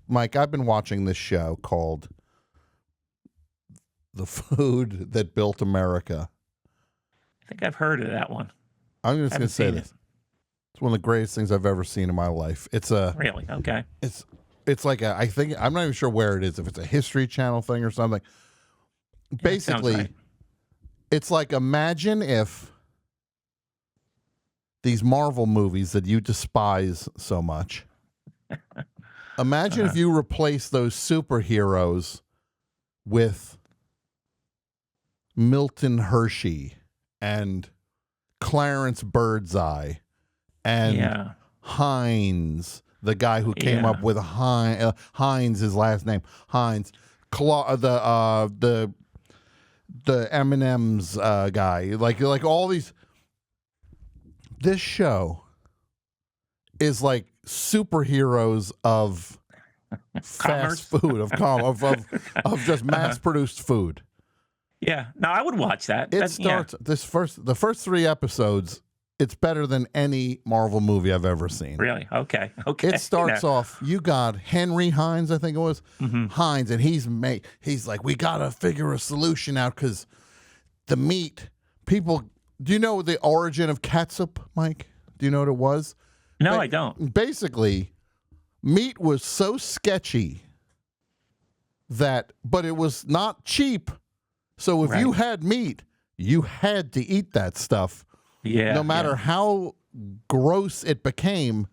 Mike, I've been watching this show called The Food That Built America. I think I've heard of that one. I'm just going to say this. It's one of the greatest things I've ever seen in my life. It's a Really? Okay. It's like a, I think, I'm not even sure where it is, if it's a History Channel thing or something. Basically, right. it's like, imagine if these Marvel movies that you despise so much, imagine if you replace those superheroes with Milton Hershey and Clarence Birdseye and Heinz, the guy who came up with Heinz, his last name, Heinz, the M&M's guy, like all these. This show is like superheroes of fast food, of just mass-produced food. Yeah, no, I would watch that. It starts the first 3 episodes. It's better than any Marvel movie I've ever seen. Really? Okay. It starts off. You got Henry Heinz, I think it was Heinz, and he's like, we gotta figure a solution out because the meat people. Do you know the origin of catsup, Mike? Do you know what it was? No, I don't. Basically, meat was so sketchy but it was not cheap. So if you had meat, you had to eat that stuff. Yeah. No matter how gross it became.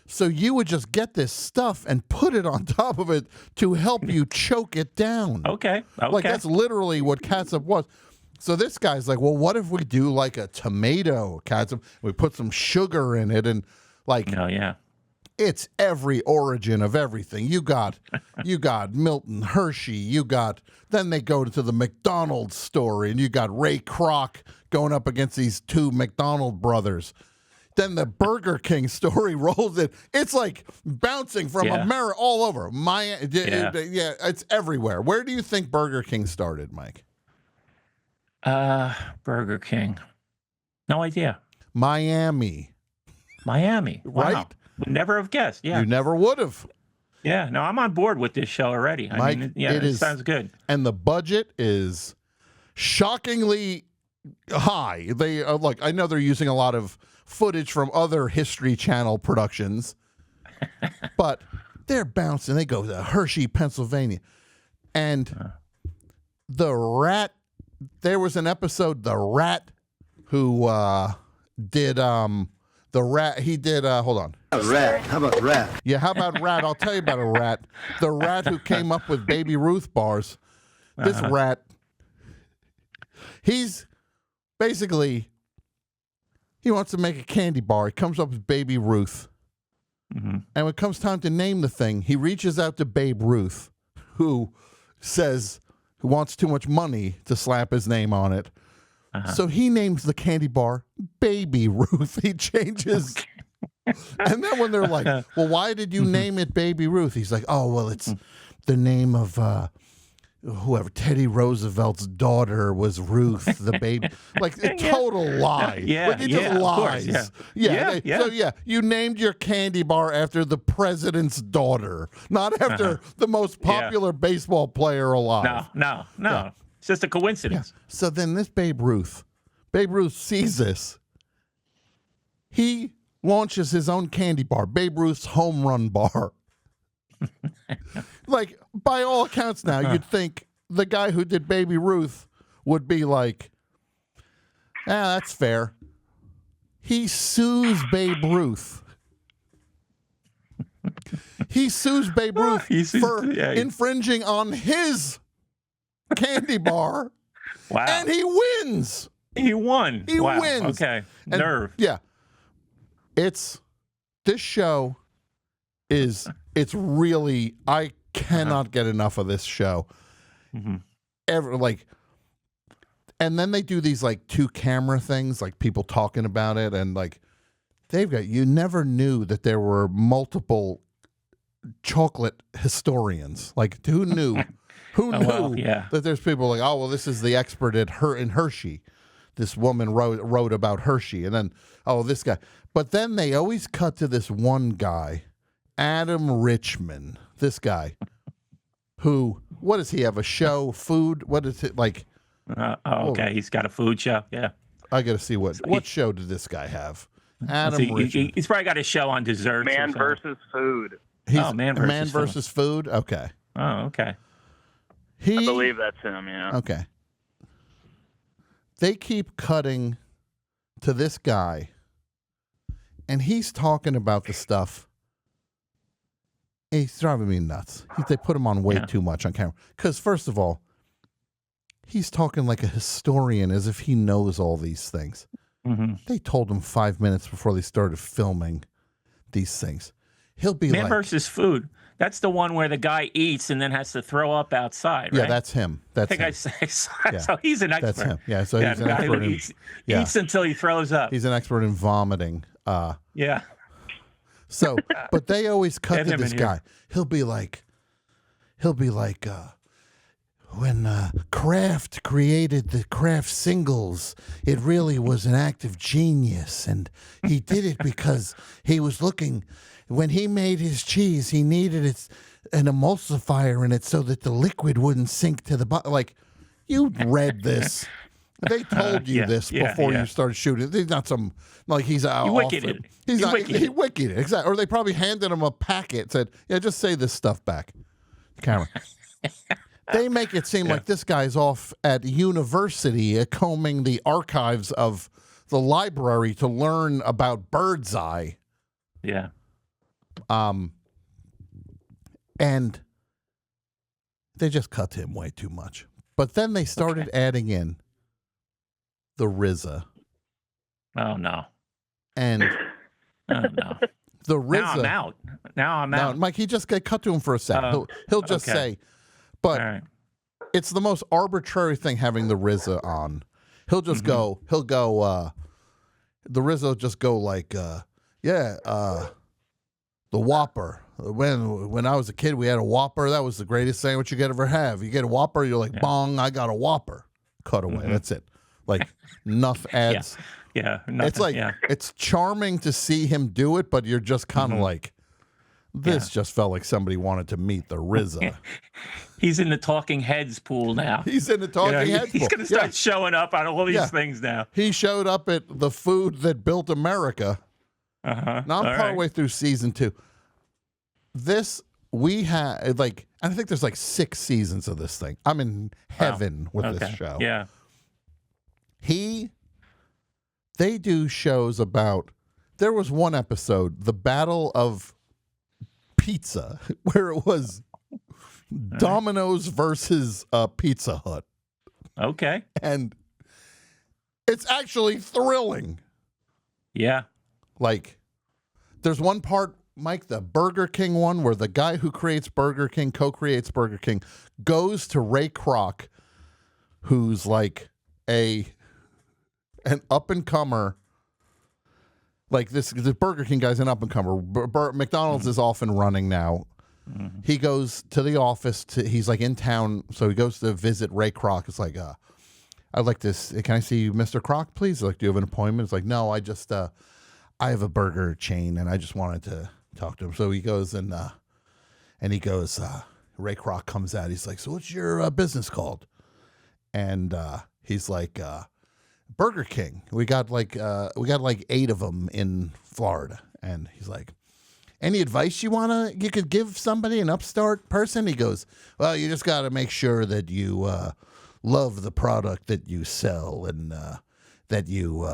So you would just get this stuff and put it on top of it to help you choke it down. Okay. Like that's literally what catsup was. So this guy's like, well, what if we do like a tomato catsup? We put some sugar in it and like, it's every origin of everything. You got Milton Hershey. Then they go to the McDonald's story and you got Ray Kroc going up against these 2 McDonald brothers. Then the Burger King story rolls in. It's like bouncing from America all over. It's everywhere. Where do you think Burger King started, Mike? Burger King. No idea. Miami. Wow. Right? Would never have guessed. Yeah. You never would have. Yeah. No, I'm on board with this show already. Mike, it sounds good. And the budget is shockingly high. They I know they're using a lot of footage from other History Channel productions, but they're bouncing. They go to Hershey, Pennsylvania, and the rat. There was an episode, the rat, who did the rat. He did. Hold on. Rat. How about rat? Yeah, how about rat? I'll tell you about a rat. The rat who came up with Baby Ruth bars. This rat. He's basically. He wants to make a candy bar. He comes up with Baby Ruth. And when it comes time to name the thing, he reaches out to Babe Ruth, who wants too much money to slap his name on it. So he names the candy bar Baby Ruth. He changes. And then when they're like, well, why did you name it Baby Ruth? He's like, oh, well, it's the name of whoever, Teddy Roosevelt's daughter was Ruth, the baby. Like a total lie. Like he just lies. So you named your candy bar after the president's daughter, not after the most popular baseball player alive. No. It's just a coincidence. So then this Babe Ruth sees this. He launches his own candy bar, Babe Ruth's home run bar. Like, by all accounts now, you'd think the guy who did Baby Ruth would be like, that's fair. He sues Babe Ruth. He sues Babe Ruth for infringing on his candy bar. Wow. And he wins. He won. He wins. Okay. And, Nerve. Yeah. This show is, it's really, I cannot get enough of this show. And then they do these like 2 camera things, like people talking about it, and like you never knew that there were multiple chocolate historians. Like who knew? Who knew that there's people like, oh well, this is the expert in Hershey. This woman wrote about Hershey, and then this guy. But then they always cut to this one guy, Adam Richman, this guy, who, what does he have, a show, food? What is it, like? Okay, he's got a food show, yeah. I got to see what show did this guy have? Adam Richman. He's probably got a show on desserts. Man versus Food. Man versus food? Okay. Oh, okay. I believe that's him, yeah. Okay. They keep cutting to this guy, and he's talking about the stuff. He's driving me nuts. They put him on way too much on camera. Because, first of all, he's talking like a historian as if he knows all these things. Mm-hmm. They told him 5 minutes before they started filming these things. He'll be Man like... versus Food. That's the one where the guy eats and then has to throw up outside, right? Yeah, that's him. That's him. So he's an expert. That's him. Yeah, so he's an expert in... Eats until he throws up. He's an expert in vomiting. Yeah. So, but they always cut to this guy. He'll be like, when Kraft created the Kraft singles, it really was an act of genius. And he did it because he was looking, when he made his cheese, he needed an emulsifier in it so that the liquid wouldn't sink to the bottom. Like, you read this. They told you this before you started shooting. He's not some, like he's out. He wicked it. He wicked it, exactly. Or they probably handed him a packet, said, yeah, just say this stuff back. Camera. They make it seem like this guy's off at university combing the archives of the library to learn about bird's eye. Yeah. And they just cut to him way too much. But then they started adding in the RZA. Oh, no. And oh, no. The RZA. Now I'm out. Now I'm out. Mike, he just cut to him for a second. He'll just say, but it's the most arbitrary thing having the RZA on. He'll just the RZA will just go like, the Whopper. When I was a kid, we had a Whopper. That was the greatest sandwich you could ever have. You get a Whopper, you're like, bong, I got a Whopper. Cut away. That's it. Like, enough ads. Yeah. Nothing, it's like, it's charming to see him do it, but you're just kind of like, this just felt like somebody wanted to meet the RZA. He's in the Talking Heads pool now. He's in the Talking Heads pool. He's going to start showing up on all these things now. He showed up at the food that built America. Uh-huh. Now I'm partway through season 2. This, we had, like, I think there's like 6 seasons of this thing. I'm in heaven with this show. Yeah. They do shows about, there was one episode, the Battle of Pizza, where it was Domino's versus Pizza Hut. Okay. And it's actually thrilling. Yeah. Like, there's one part, Mike, the Burger King one, where the guy who creates Burger King, co-creates Burger King, goes to Ray Kroc, who's like an up-and-comer. Like, the Burger King guy's an up-and-comer. McDonald's is off and running now. Mm-hmm. He goes to the office. He's like in town, so he goes to visit Ray Kroc. It's like, I'd like this. Can I see Mr. Kroc, please? Like, do you have an appointment? It's like, no, I just, I have a burger chain, and I just wanted to talk to him. So he goes and he goes, Ray Kroc comes out. He's like, so what's your business called? And he's like, Burger King. We got like 8 of them in Florida. And he's like, any advice you could give somebody, an upstart person? He goes, well, you just got to make sure that you love the product that you sell, and that you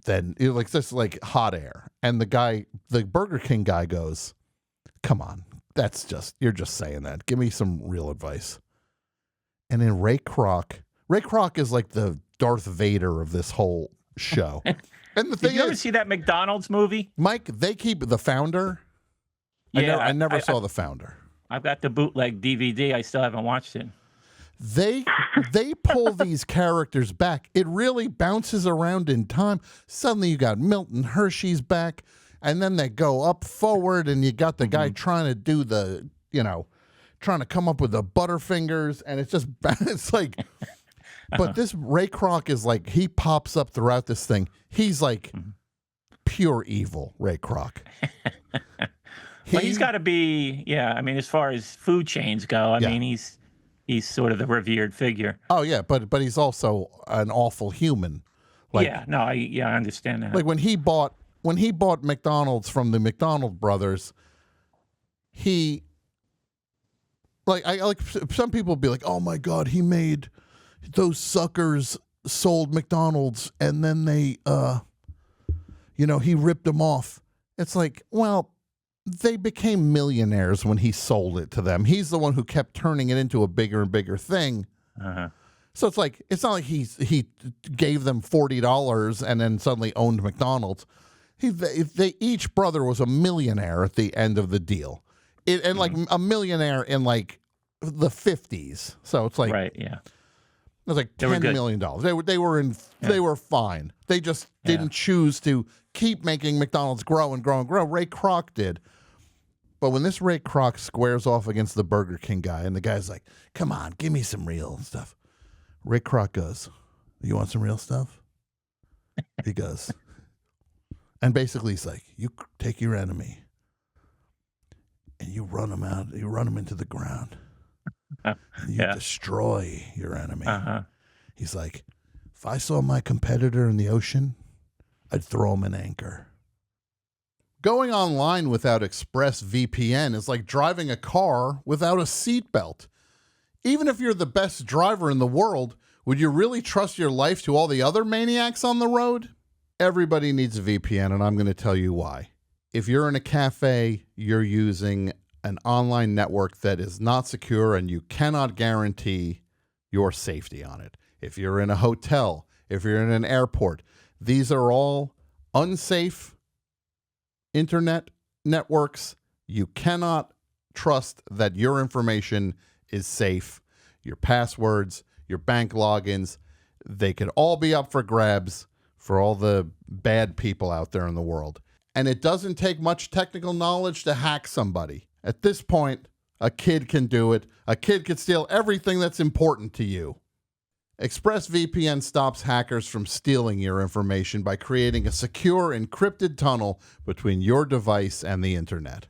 then you're like, this like hot air. And the Burger King guy goes, come on, you're just saying that. Give me some real advice. And then Ray Kroc is like the Darth Vader of this whole show. And the thing Did you ever see that McDonald's movie? Mike, they keep The Founder. Yeah, I never saw The Founder. I've got the bootleg DVD. I still haven't watched it. They pull these characters back. It really bounces around in time. Suddenly you got Milton Hershey's back, and then they go up forward, and you got the guy trying to do trying to come up with the Butterfingers, and it's like, but this Ray Kroc is like, he pops up throughout this thing. He's like pure evil, Ray Kroc. Well, he's got to be, yeah. I mean, as far as food chains go, I mean, he's sort of the revered figure. Oh yeah, but he's also an awful human. Like, yeah, no, I understand that. Like when he bought McDonald's from the McDonald brothers, he like some people be like, "Oh my God, he made those suckers sold McDonald's and then they he ripped them off." It's like, well, they became millionaires when he sold it to them. He's the one who kept turning it into a bigger and bigger thing. So it's not like he gave them $40 and then suddenly owned McDonald's. They each brother was a millionaire at the end of the deal, like a millionaire in like the 50s. So it's like, right, yeah, it was like $10 million. They were fine. They just didn't choose to keep making McDonald's grow and grow and grow. Ray Kroc did. But when this Ray Kroc squares off against the Burger King guy, and the guy's like, "Come on, give me some real stuff," Ray Kroc goes, "You want some real stuff?" He goes, and basically he's like, "You take your enemy and you run him out. You run him into the ground. And you destroy your enemy." He's like, "If I saw my competitor in the ocean, I'd throw him an anchor." Going online without ExpressVPN is like driving a car without a seatbelt. Even if you're the best driver in the world, would you really trust your life to all the other maniacs on the road? Everybody needs a VPN, and I'm going to tell you why. If you're in a cafe, you're using an online network that is not secure and you cannot guarantee your safety on it. If you're in a hotel, if you're in an airport, these are all unsafe internet networks. You cannot trust that your information is safe. Your passwords, your bank logins, they could all be up for grabs for all the bad people out there in the world. And it doesn't take much technical knowledge to hack somebody. At this point, a kid can do it. A kid can steal everything that's important to you. ExpressVPN stops hackers from stealing your information by creating a secure encrypted tunnel between your device and the internet.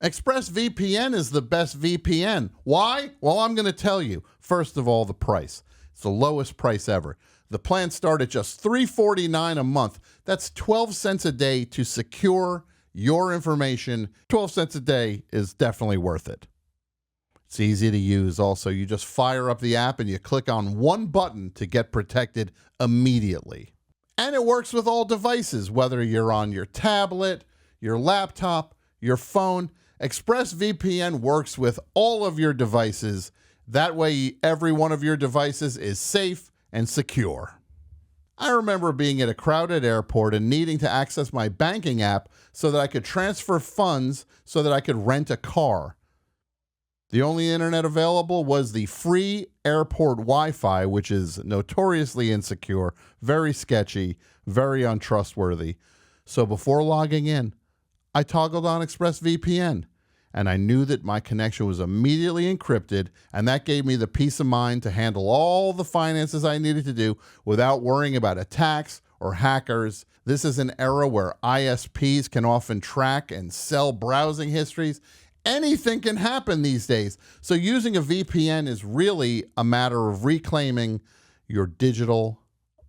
ExpressVPN is the best VPN. Why? Well, I'm going to tell you. First of all, the price. It's the lowest price ever. The plans start at just $3.49 a month. That's 12 cents a day to secure your information. 12 cents a day is definitely worth it. It's easy to use. Also, you just fire up the app and you click on one button to get protected immediately. And it works with all devices, whether you're on your tablet, your laptop, your phone. ExpressVPN works with all of your devices. That way, every one of your devices is safe and secure. I remember being at a crowded airport and needing to access my banking app so that I could transfer funds so that I could rent a car. The only internet available was the free airport Wi-Fi, which is notoriously insecure, very sketchy, very untrustworthy. So before logging in, I toggled on ExpressVPN, and I knew that my connection was immediately encrypted, and that gave me the peace of mind to handle all the finances I needed to do without worrying about attacks or hackers. This is an era where ISPs can often track and sell browsing histories. Anything can happen these days. So using a VPN is really a matter of reclaiming your digital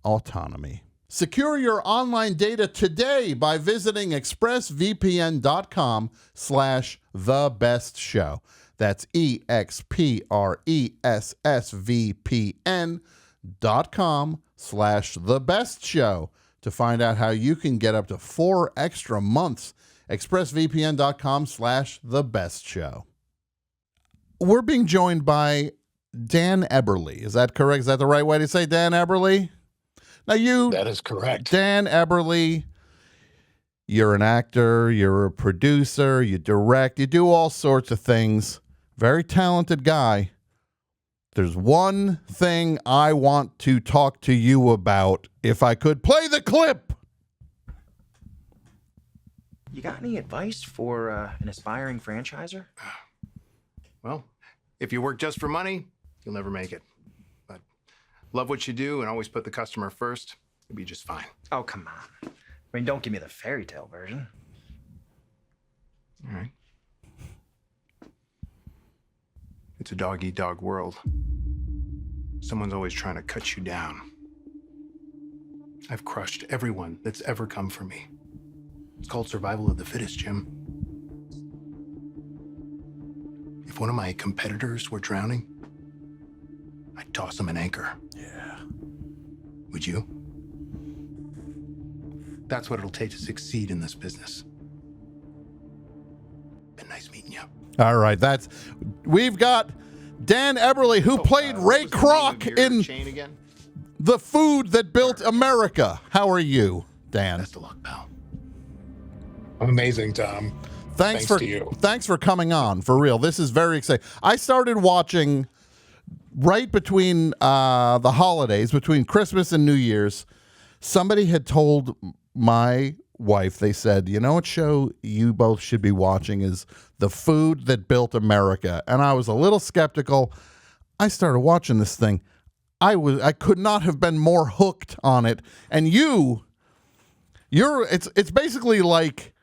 autonomy. Secure your online data today by visiting expressvpn.com/thebestshow. That's expressvpn.com/thebestshow to find out how you can get up to 4 extra months. expressvpn.com/thebestshow. We're being joined by Dan Eberly. Is that correct? Is that the right way to say Dan Eberly? Now That is correct. Dan Eberly, you're an actor, you're a producer, you direct, you do all sorts of things. Very talented guy. There's one thing I want to talk to you about. If I could play the clip. You got any advice for an aspiring franchiser? Well, if you work just for money, you'll never make it. But love what you do and always put the customer first, you'll be just fine. Oh, come on. I mean, don't give me the fairy tale version. All right. It's a dog-eat-dog world. Someone's always trying to cut you down. I've crushed everyone that's ever come for me. It's called survival of the fittest, Jim. If one of my competitors were drowning, I'd toss him an anchor. Yeah. Would you? That's what it'll take to succeed in this business. Been nice meeting you. All right, we've got Dan Eberle, who played Ray Kroc in chain again? The Food That Built America. How are you, Dan? Best of luck, pal. I'm amazing, Tom. Thanks to you. Thanks for coming on, for real. This is very exciting. I started watching right between the holidays, between Christmas and New Year's. Somebody had told my wife, they said, you know what show you both should be watching is The Food That Built America. And I was a little skeptical. I started watching this thing. I could not have been more hooked on it. And it's basically like,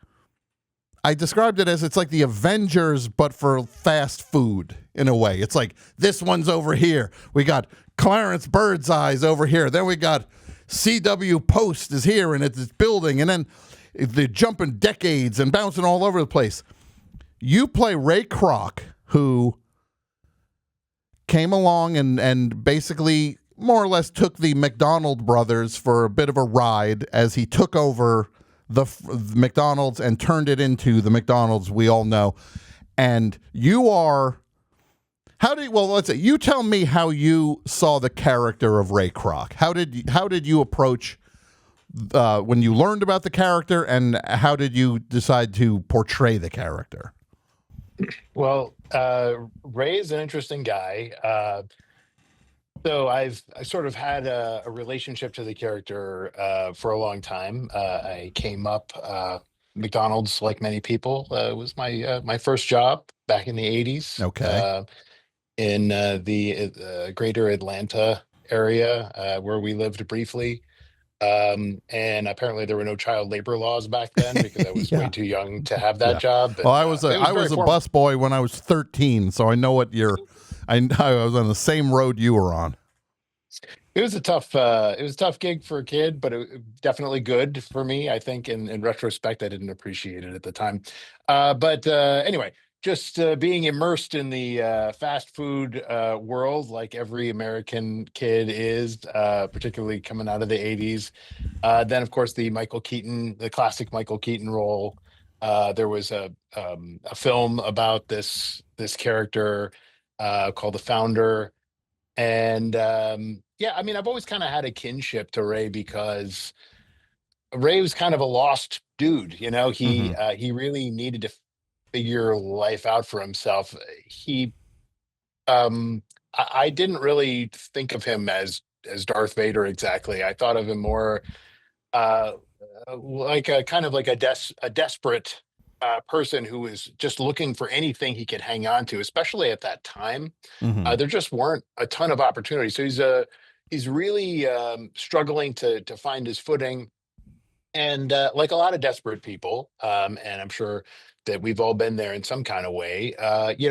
I described it as, it's like the Avengers, but for fast food in a way. It's like, this one's over here. We got Clarence Birdseyes over here. Then we got CW Post is here and it's building. And then they're jumping decades and bouncing all over the place. You play Ray Kroc, who came along and basically more or less took the McDonald brothers for a bit of a ride as he took over the McDonald's and turned it into the McDonald's we all know. And you are, let's say, you tell me how you saw the character of Ray Kroc. How did you approach when you learned about the character, and how did you decide to portray the character? Well, Ray is an interesting guy. So I sort of had a relationship to the character for a long time. I came up McDonald's, like many people. It was my first job back in the 80s. Okay. In the greater Atlanta area where we lived briefly. And apparently there were no child labor laws back then because I was way too young to have that job. Well, I was a busboy when I was 13, so I know what I was on the same road you were on. It was a tough gig for a kid, but it definitely good for me. I think in retrospect, I didn't appreciate it at the time. But anyway, just being immersed in the fast food world, like every American kid is, particularly coming out of the 80s. Then, of course, the classic Michael Keaton role. There was a film about this character called The Founder. And I mean, I've always kind of had a kinship to Ray because Ray was kind of a lost dude. You know, he really needed to figure life out for himself. I didn't really think of him as Darth Vader exactly. I thought of him more like a desperate person who was just looking for anything he could hang on to, especially at that time. There just weren't a ton of opportunities. So he's really struggling to find his footing. And like a lot of desperate people, and I'm sure that we've all been there in some kind of way,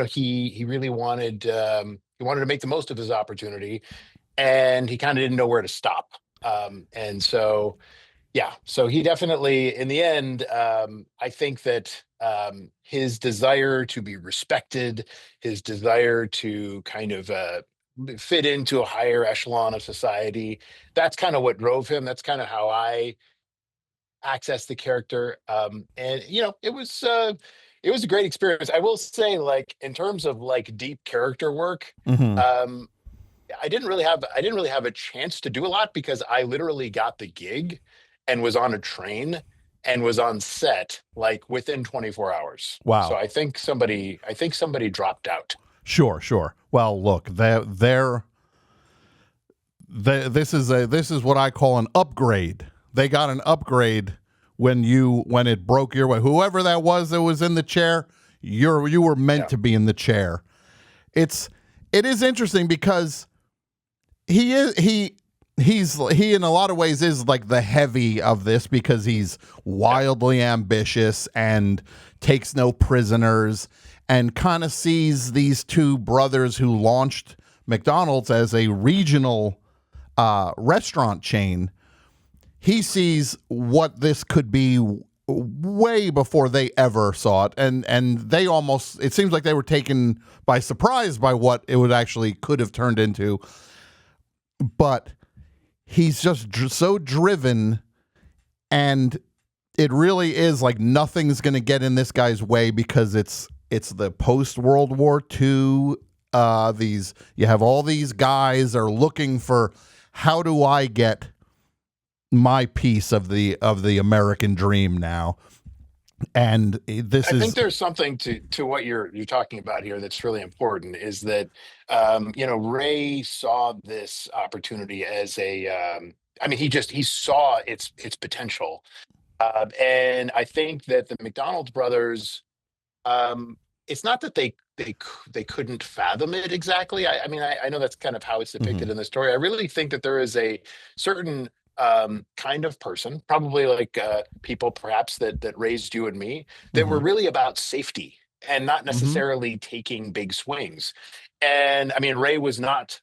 he really wanted to make the most of his opportunity, and he kind of didn't know where to stop. And so he definitely, in the end, I think that his desire to be respected, his desire to kind of fit into a higher echelon of society, that's kind of what drove him. That's kind of how I access the character. And it was a great experience. I will say, like, in terms of like deep character work, I didn't really have a chance to do a lot because I literally got the gig and was on a train and was on set like within 24 hours. Wow. So I think somebody dropped out. Sure. Well, look, this is what I call an upgrade. They got an upgrade when it broke your way. Whoever that was in the chair, you were meant to be in the chair. It is interesting because he in a lot of ways is like the heavy of this because he's wildly ambitious and takes no prisoners. and kind of sees these two brothers who launched McDonald's as a regional restaurant chain. He sees what this could be way before they ever saw it, and they almost, it seems like they were taken by surprise by what it would actually could have turned into. But he's just so driven, and it really is like nothing's going to get in this guy's way, because it's the post World War II. You have all these guys are looking for, how do I get my piece of the American dream now? And I think there's something to what you're talking about here that's really important, is that Ray saw this opportunity as he saw its potential, and I think that the McDonald's brothers, it's not that they couldn't fathom it exactly. I know that's kind of how it's depicted in the story. I really think that there is a certain kind of person, probably like people perhaps that raised you and me, that were really about safety and not necessarily taking big swings. And Ray was not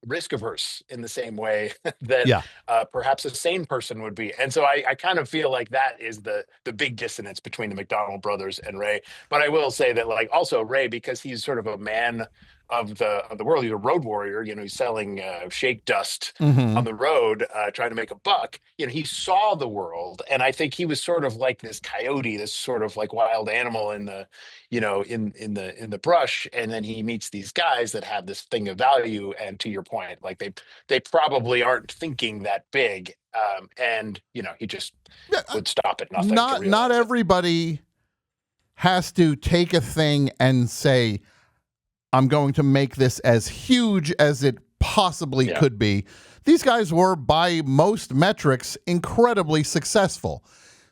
risk averse in the same way that perhaps a sane person would be. And so I kind of feel like that is the big dissonance between the McDonald brothers and Ray. But I will say that, like, also Ray, because he's sort of a man of the world, he's a road warrior, he's selling shake dust on the road, trying to make a buck. He saw the world, and I think he was sort of like this coyote, this sort of like wild animal in the in the brush, and then he meets these guys that have this thing of value, and to your point, like they probably aren't thinking that big, and he just would stop at nothing. Not everybody has to take a thing and say, I'm going to make this as huge as it possibly could be. These guys were, by most metrics, incredibly successful.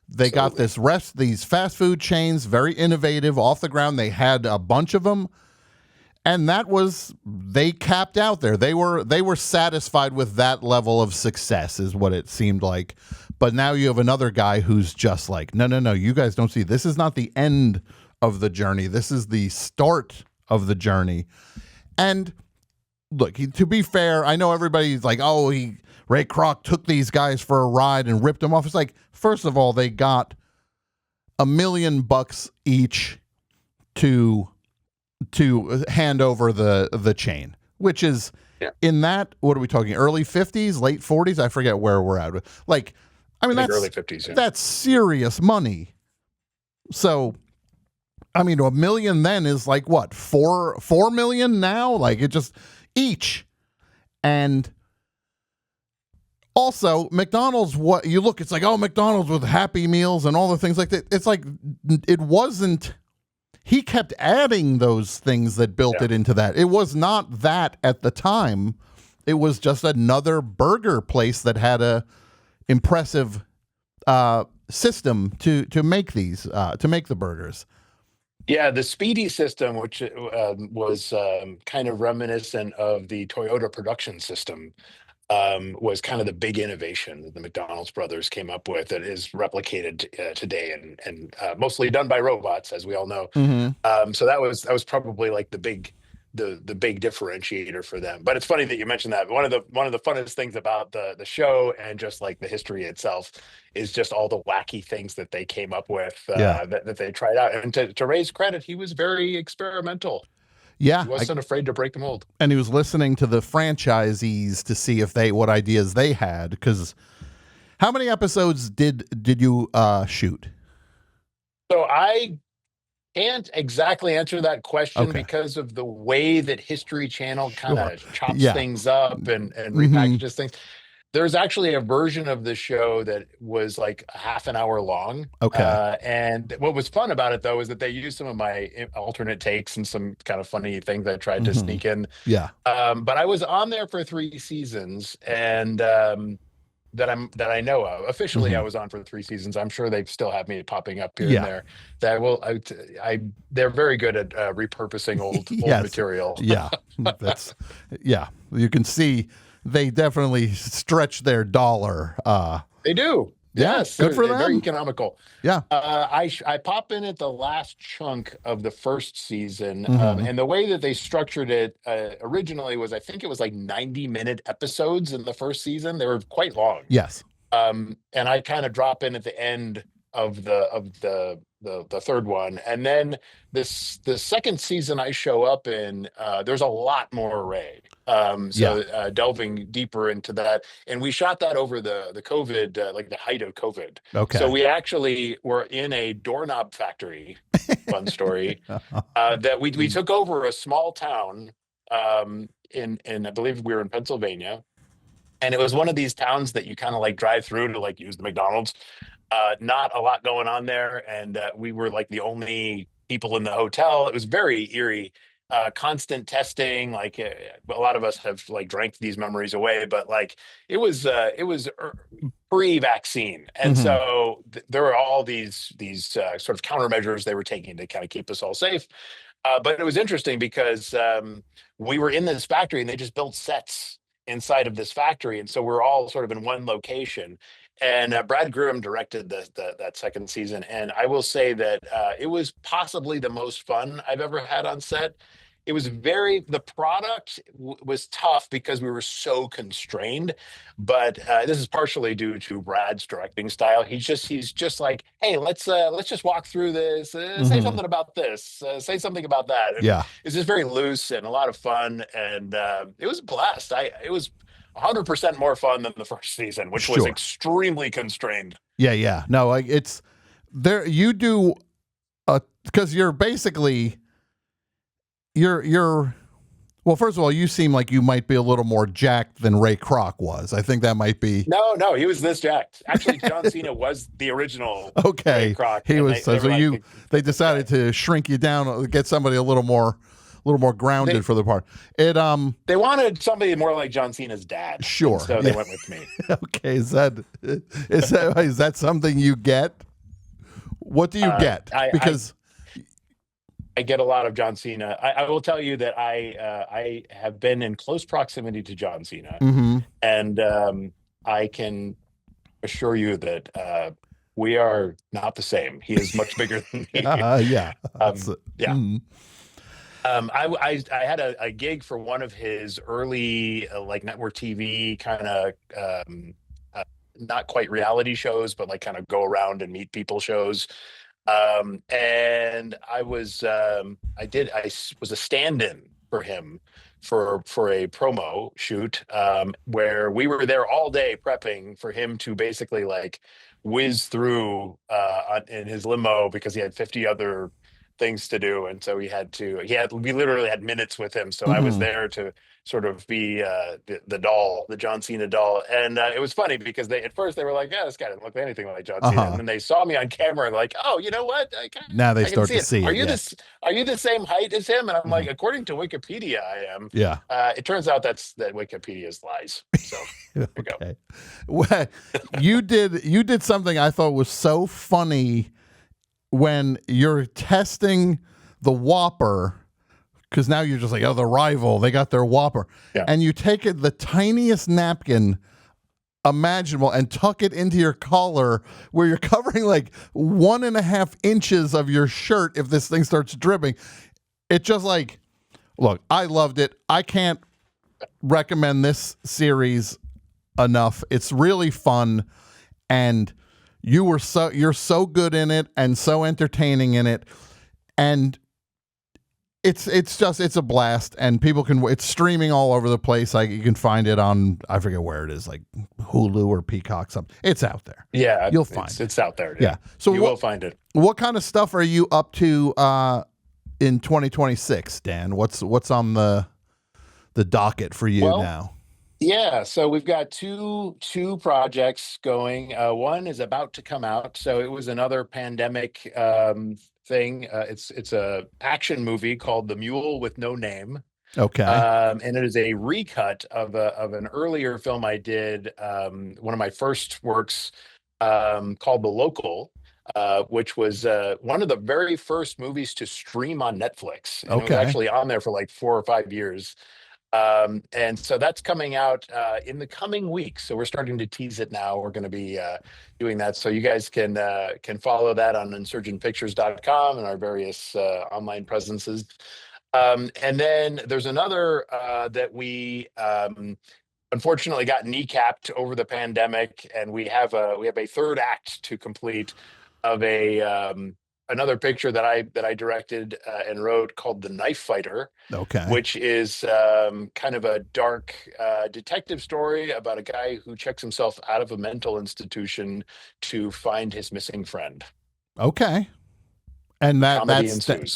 They got these fast food chains, very innovative, off the ground. They had a bunch of them, and they capped out there. They were satisfied with that level of success, is what it seemed like. But now you have another guy who's just like, no, you guys don't see. This is not the end of the journey. This is the start of the journey. And look, to be fair, I know everybody's like, oh, Ray Kroc took these guys for a ride and ripped them off. It's like, first of all, they got $1 million each to hand over the chain, which is in that, what are we talking, early 50s, late 40s? I forget where we're at. Like, that's early 50s. Yeah. That's serious money. So $1 million then is like what, 4 million now? Like, it just each. And also McDonald's, what you look, it's like, oh, McDonald's with Happy Meals and all the things like that. It's like, it wasn't, he kept adding those things that built it into that. It was not that at the time. It was just another burger place that had a impressive system to make these, to make the burgers. Yeah, the Speedy system, which was kind of reminiscent of the Toyota production system, was kind of the big innovation that the McDonald's brothers came up with that is replicated today and mostly done by robots, as we all know. So that was probably like the big differentiator for them. But it's funny that you mentioned that. One of the funnest things about the show and just like the history itself is just all the wacky things that they came up with that they tried out. And to Ray's credit, he was very experimental. Yeah, he wasn't afraid to break the mold. And he was listening to the franchisees to see what ideas they had. Because how many episodes did you shoot? So I can't exactly answer that question because of the way that History Channel kind of chops things up and repackages things. There's actually a version of the show that was like a half an hour long. And what was fun about it, though, is that they used some of my alternate takes and some kind of funny things I tried to sneak in. But I was on there for 3 seasons, and that I know of. Officially, I was on for 3 seasons. I'm sure they still have me popping up here and there. They're very good at repurposing old material. You can see they definitely stretch their dollar. They do. Yeah, Yes, good for they're very them. economical. Yeah. I pop in at the last chunk of the first season, Mhm. and the way that they structured it originally was, I think it was like 90-minute episodes in the first season. They were quite long. Yes. And I kind of drop in at the end of the third one, and then the second season I show up in, there's a lot more array. Delving deeper into that, and we shot that over the COVID, like the height of COVID. Okay. So we actually were in a doorknob factory. Fun story. That we took over a small town, in I believe we were in Pennsylvania. And it was one of these towns that you kind of like drive through to like use the McDonald's. Not a lot going on there. And we were like the only people in the hotel. It was very eerie. Constant testing. Like a lot of us have like drank these memories away, but like it was pre-vaccine. And so there were all these sort of countermeasures they were taking to kind of keep us all safe. But it was interesting because we were in this factory and they just built sets inside of this factory, and so we're all sort of in one location. And Brad Graham directed that second season, and I will say that it was possibly the most fun I've ever had on set. It was the product was tough because we were so constrained, but this is partially due to Brad's directing style. He's just like, hey, let's just walk through this, say something about this, say something about that. And it's just very loose and a lot of fun, and it was a blast. It was 100% more fun than the first season, which was extremely constrained. Yeah. No, like it's there. You do, because you're basically. You're well, first of all, you seem like you might be a little more jacked than Ray Kroc was. I think that might be. No, he was this jacked. Actually, John Cena was the original. Okay. Ray Kroc, he was. They decided to shrink you down, get somebody a little more grounded for the part. They wanted somebody more like John Cena's dad. Sure. So they went with me. Okay. Is that something you get? What do you get? Because I get a lot of John Cena. I will tell you that I have been in close proximity to John Cena, and I can assure you that we are not the same. He is much bigger than me. Yeah. I had a gig for one of his early like network TV kind of not quite reality shows, but like kind of go around and meet people shows. And I was a stand-in for him for a promo shoot, where we were there all day prepping for him to basically like whiz through in his limo because he had 50 other things to do, and so we literally had minutes with him, so I was there to sort of be the John Cena doll. And it was funny because at first they were like, yeah, this guy didn't look anything like John Cena, and then they saw me on camera and like, oh, you know what, now they start to see it. Are you the same height as him? And I'm like, according to Wikipedia, I am. It turns out that Wikipedia's lies, so there we go. Well, you did something I thought was so funny when you're testing the Whopper, because now you're just like, oh, the rival, they got their Whopper. And you take the tiniest napkin imaginable and tuck it into your collar where you're covering like 1.5 inches of your shirt if this thing starts dripping. It just like, look, I loved it. I can't recommend this series enough. It's really fun, and you're so good in it and so entertaining in it, and it's a blast, and it's streaming all over the place. Like you can find it on, I forget where it is, like Hulu or Peacock, something. It's out there. Yeah, you'll find it. It's out there. Dude. Yeah, so you will find it. What kind of stuff are you up to in 2026, Dan? What's on the docket for you now? Yeah, so we've got two projects going. One is about to come out, so it was another pandemic thing. It's a action movie called The Mule with No Name. Okay. And it is a recut of an earlier film I did, one of my first works, called The Local, which was one of the very first movies to stream on Netflix. And it was actually on there for like 4 or 5 years. And so that's coming out in the coming weeks. So we're starting to tease it now. We're going to be doing that. So you guys can follow that on insurgentpictures.com and our various online presences. And then there's another that we unfortunately got kneecapped over the pandemic, and we have a third act to complete of another picture that I directed and wrote called The Knife Fighter. Okay. Which is kind of a dark detective story about a guy who checks himself out of a mental institution to find his missing friend. Okay. And that's in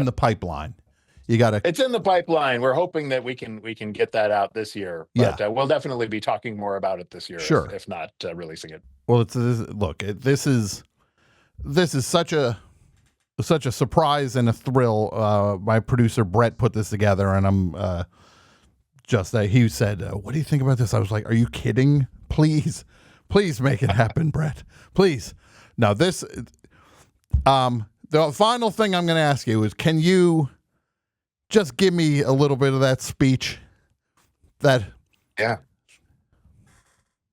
the pipeline. It's in the pipeline. We're hoping that we can get that out this year. But we'll definitely be talking more about it this year. Sure. If not releasing it. Well, this is such a surprise and a thrill. My producer Brett put this together, and I'm he said, "What do you think about this?" I was like, "Are you kidding? Please make it happen, Brett. Please." Now this, the final thing I'm going to ask you is, can you just give me a little bit of that speech? Yeah,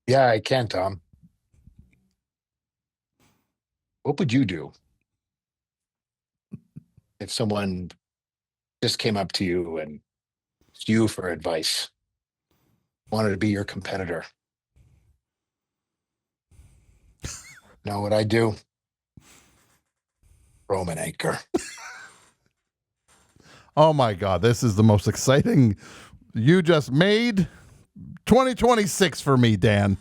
I can, Tom. What would you do if someone just came up to you and asked you for advice, wanted to be your competitor? Know what I do? Throw 'em an anchor. Oh my God, this is the most exciting. You just made 2026 for me, Dan.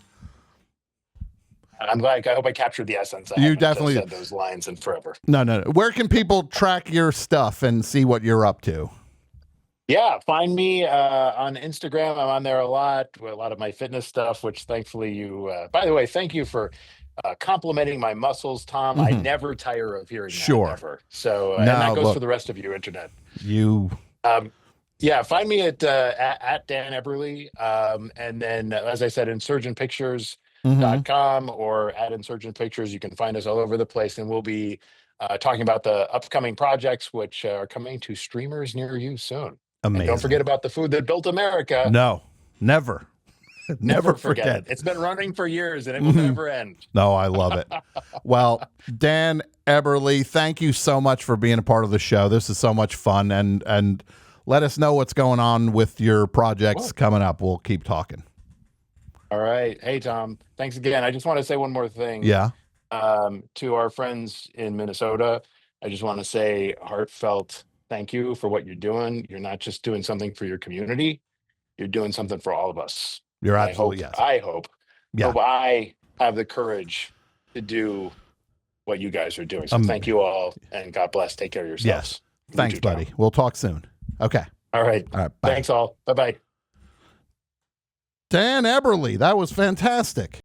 I'm glad. I hope I captured the essence. You definitely said those lines in forever. No. Where can people track your stuff and see what you're up to? Yeah, find me on Instagram. I'm on there a lot of my fitness stuff, which thankfully you. By the way, thank you for complimenting my muscles, Tom. I never tire of hearing that. Ever. So and that goes for the rest of you, internet. Find me at Dan Eberly, and then as I said, insurgentpictures.com or at Insurgent Pictures. You can find us all over the place, and we'll be talking about the upcoming projects which are coming to streamers near you soon. Amazing. And don't forget about the food that built America. No, never. Never forget it. It's been running for years and it will never end. No, I love it. Well, Dan Eberly, thank you so much for being a part of the show. This is so much fun, and let us know what's going on with your projects coming up. We'll keep talking. All right. Hey, Tom, thanks again. I just want to say one more thing. Yeah. To our friends in Minnesota, I just want to say heartfelt thank you for what you're doing. You're not just doing something for your community. You're doing something for all of us. You're absolutely, yes. I hope I have the courage to do what you guys are doing. So thank you all, and God bless. Take care of yourselves. Yes. Thanks, buddy. We'll talk soon. Okay. All right. Bye. Thanks all. Bye-bye. Dan Eberly, that was fantastic.